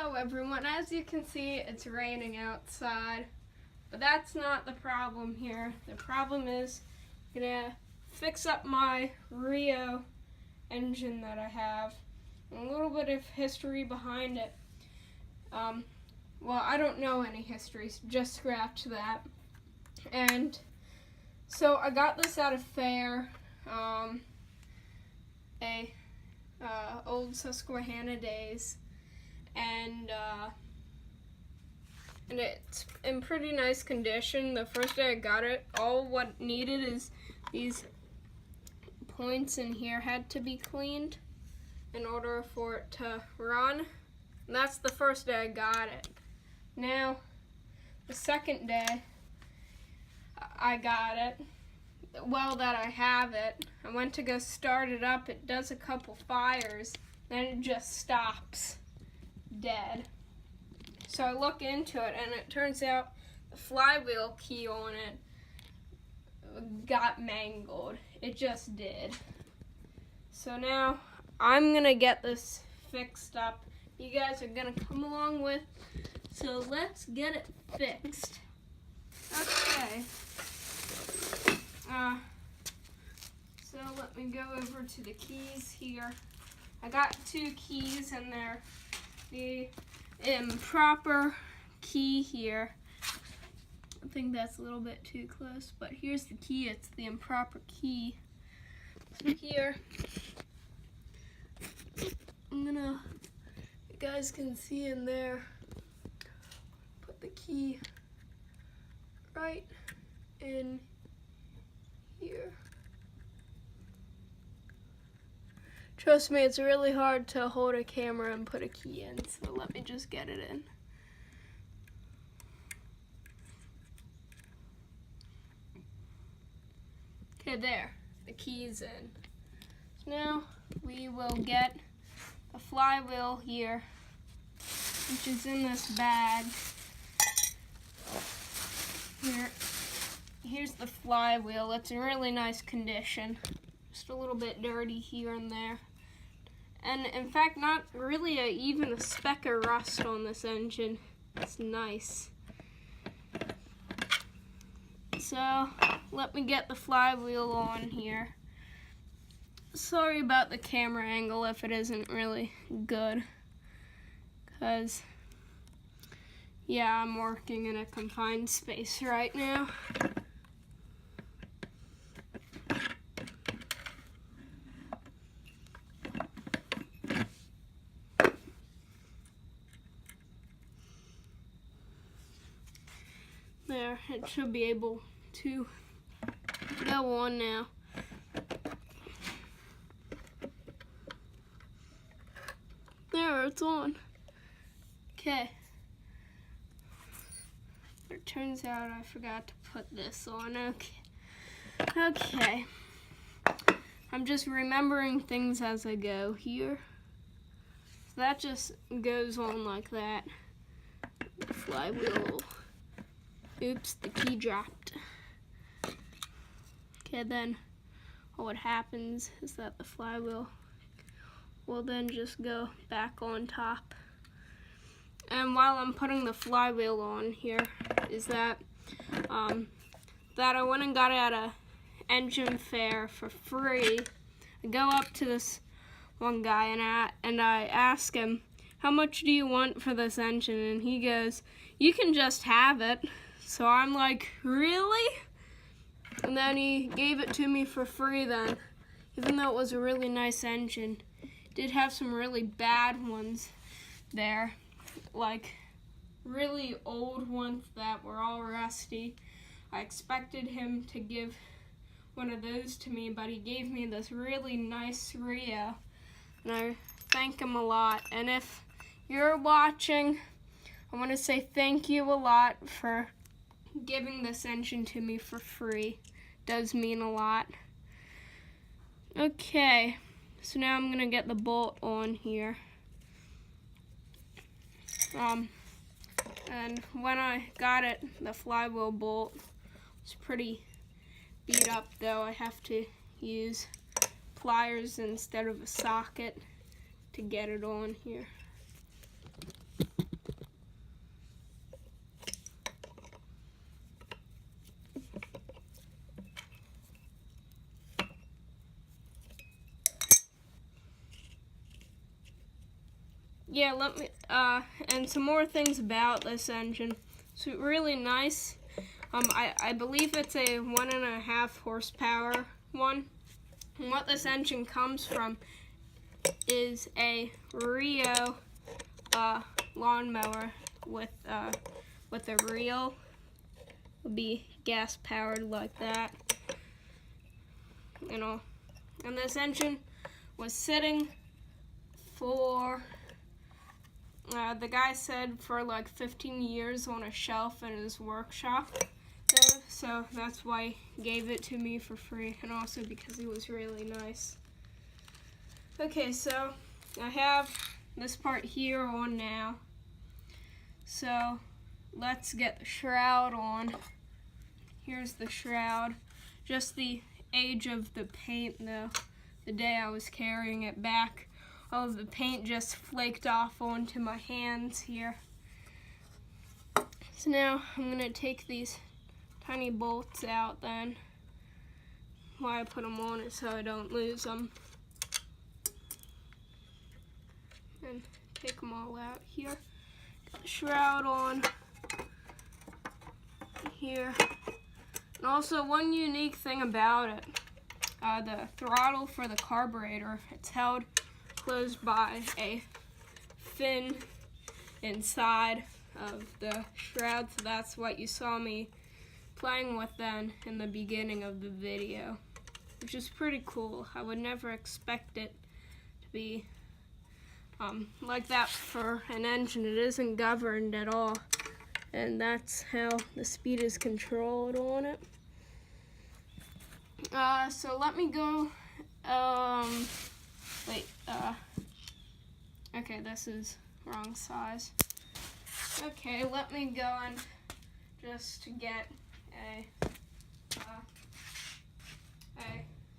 Hello everyone, as you can see it's raining outside, but that's not the problem here. The problem is I'm gonna fix up my Reo engine that I have, and a little bit of history behind it. Well, I don't know any history, so just scratch that. And so I got this at a fair, old Susquehanna days. And it's in pretty nice condition. The first day I got it, all what needed is these points in here had to be cleaned in order for it to run. And that's the first day I got it. Now, the second day I got it, well that I have it, I went to go start it up. It does a couple fires, then it just stops dead. So I look into it and it turns out the flywheel key on it got mangled. It just did. So now I'm gonna get this fixed up. You guys are gonna come along with, so let's get it fixed. Okay. So let me go over to the keys here. I got two keys and they're the improper key here. I think that's a little bit too close, but here's the key. It's the improper key. So here, you guys can see in there, put the key right in here. Trust me, it's really hard to hold a camera and put a key in, so let me just get it in. Okay, there, the key's in. So now we will get the flywheel here, which is in this bag. Here's the flywheel. It's in really nice condition. Just a little bit dirty here and there. And in fact, not really even a speck of rust on this engine. It's nice. So let me get the flywheel on here. Sorry about the camera angle if it isn't really good, because yeah, I'm working in a confined space right now. There, it should be able to go on now. There, it's on. Okay. It turns out I forgot to put this on. Okay. I'm just remembering things as I go here. So that just goes on like that. The flywheel. Oops, the key dropped. Okay, then what happens is that the flywheel will then just go back on top. And while I'm putting the flywheel on here is that I went and got it at a engine fair for free. I go up to this one guy and I ask him, how much do you want for this engine? And he goes, you can just have it. So I'm like, really? And then he gave it to me for free then, even though it was a really nice engine. It did have some really bad ones there, like really old ones that were all rusty. I expected him to give one of those to me, but he gave me this really nice Reo, and I thank him a lot. And if you're watching, I want to say thank you a lot for giving this engine to me for free. Does mean a lot. Okay, so now I'm gonna get the bolt on here. And when I got it, the flywheel bolt was pretty beat up though. I have to use pliers instead of a socket to get it on here. yeah, let me, and some more things about this engine. It's really nice. I believe it's a 1.5 horsepower one. And what this engine comes from is a Reo lawnmower with a reel. It'll be gas powered like that. You know, and this engine was sitting for, the guy said, for like 15 years on a shelf in his workshop. So that's why he gave it to me for free, and also because he was really nice. Okay, so I have this part here on now. So let's get the shroud on. Here's the shroud. Just the age of the paint though. The day I was carrying it back, all of the paint just flaked off onto my hands here. So now I'm gonna take these tiny bolts out then. Why I put them on it so I don't lose them. And take them all out here. Got the shroud on here. And also one unique thing about it, the throttle for the carburetor, it's held closed by a fin inside of the shroud, so that's what you saw me playing with then in the beginning of the video, which is pretty cool. I would never expect it to be like that for an engine. It isn't governed at all, and that's how the speed is controlled on it. So let me go, okay, this is wrong size. Okay, let me go and just get a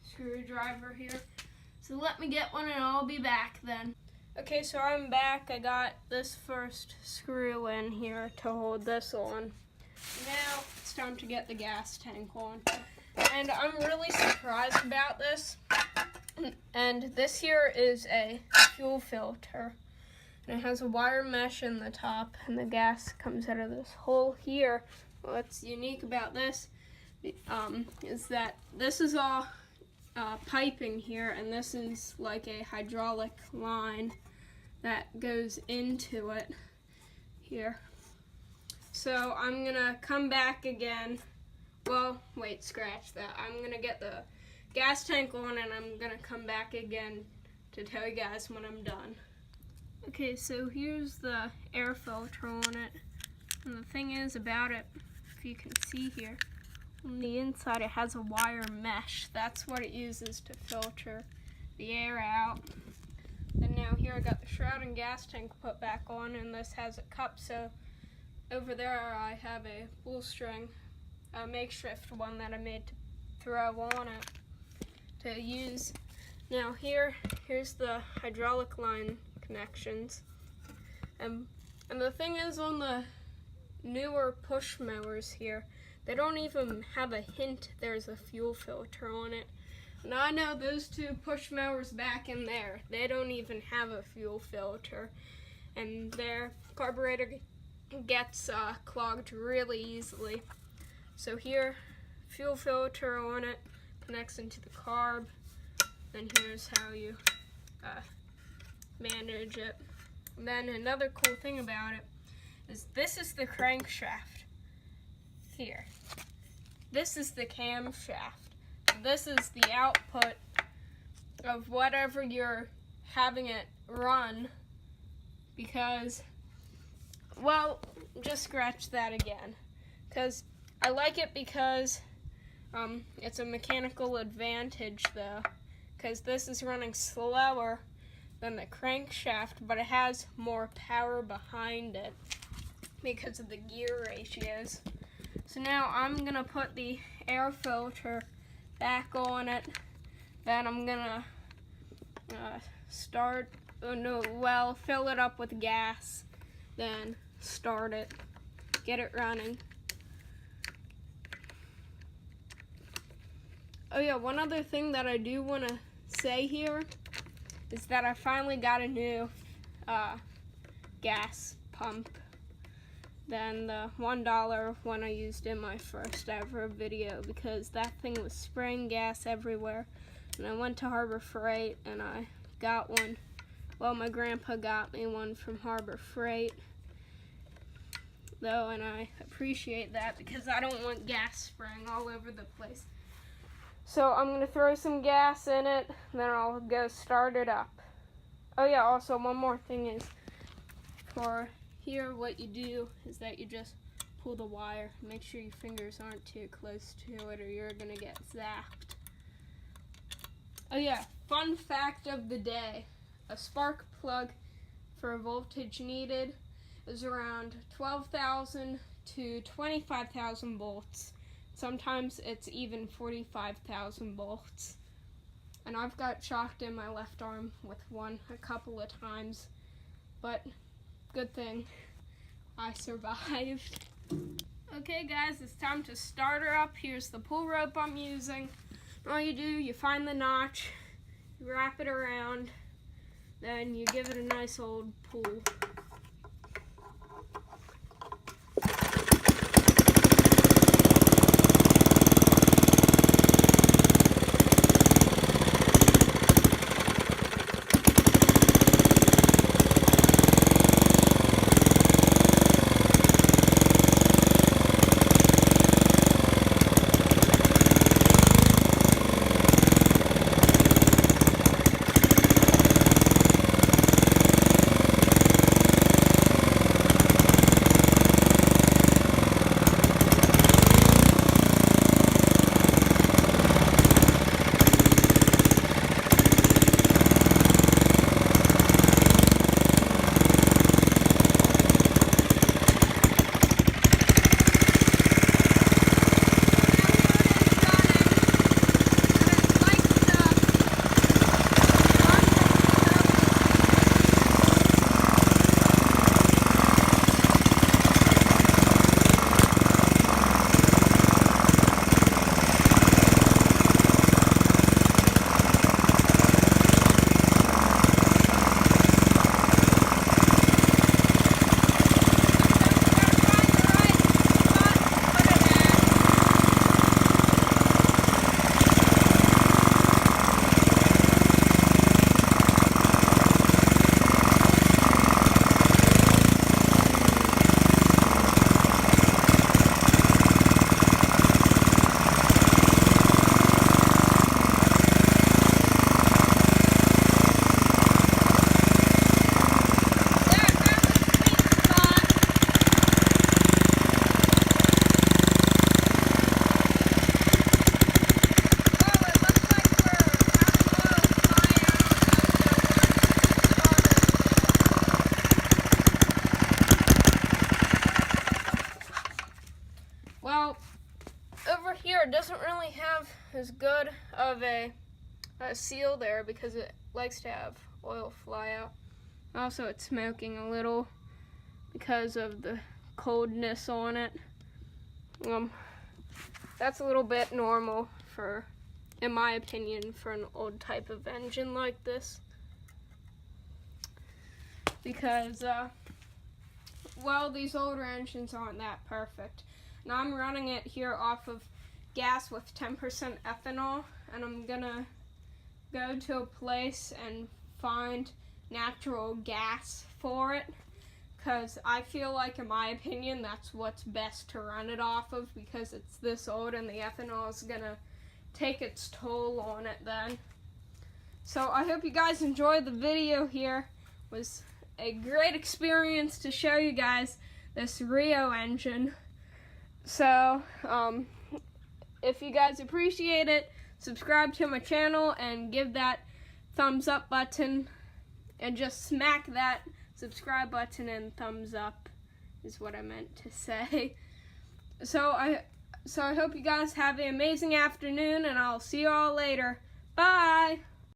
screwdriver here. So let me get one and I'll be back then. Okay, so I'm back. I got this first screw in here to hold this on. Now it's time to get the gas tank on. And I'm really surprised about this. And this here is a fuel filter. And it has a wire mesh in the top, and the gas comes out of this hole here. What's unique about this is that this is all piping here, and this is like a hydraulic line that goes into it here. So I'm gonna come back again. Well, wait, scratch that. I'm gonna get the gas tank on, and I'm gonna come back again to tell you guys when I'm done. Okay, so here's the air filter on it. And the thing is about it, if you can see here, on the inside it has a wire mesh. That's what it uses to filter the air out. And now here I got the shroud and gas tank put back on, and this has a cup, so over there I have a pull string, a makeshift one that I made to throw on it to use. Now here's the hydraulic line connections. And the thing is, on the newer push mowers here, they don't even have a hint there's a fuel filter on it. And I know those two push mowers back in there, they don't even have a fuel filter, and their carburetor gets clogged really easily. So here, fuel filter on it, connects into the carb, and here's how you manage it. And then another cool thing about it is this is the crankshaft here. This is the camshaft. This is the output of whatever you're having it run, because, well, just scratch that again. Because I like it because it's a mechanical advantage though, because this is running slower than the crankshaft, but it has more power behind it because of the gear ratios. So now I'm gonna put the air filter back on it. Then I'm gonna fill it up with gas, then start it, get it running. Oh yeah, one other thing that I do want to say here is that I finally got a new gas pump than the $1 one I used in my first ever video, because that thing was spraying gas everywhere. And I went to Harbor Freight and I got one. Well, my grandpa got me one from Harbor Freight, though, and I appreciate that because I don't want gas spraying all over the place. So I'm going to throw some gas in it, and then I'll go start it up. Oh yeah, also one more thing is, for here what you do is that you just pull the wire. Make sure your fingers aren't too close to it or you're going to get zapped. Oh yeah, fun fact of the day. A spark plug for voltage needed is around 12,000 to 25,000 volts. Sometimes it's even 45,000 volts. And I've got shocked in my left arm with one a couple of times, but good thing I survived. Okay guys, it's time to start her up. Here's the pull rope I'm using. All you do, you find the notch, you wrap it around, then you give it a nice old pull. Well, over here it doesn't really have as good of a seal there because it likes to have oil fly out. Also, it's smoking a little because of the coldness on it. That's a little bit normal for, in my opinion, for an old type of engine like this. Because, well, these older engines aren't that perfect. Now I'm running it here off of gas with 10% ethanol, and I'm gonna go to a place and find natural gas for it, because I feel like, in my opinion, that's what's best to run it off of, because it's this old and the ethanol is gonna take its toll on it then. So I hope you guys enjoyed the video here. It was a great experience to show you guys this Reo engine. So, if you guys appreciate it, subscribe to my channel and give that thumbs up button, and just smack that subscribe button and thumbs up is what I meant to say. So I hope you guys have an amazing afternoon, and I'll see you all later. Bye!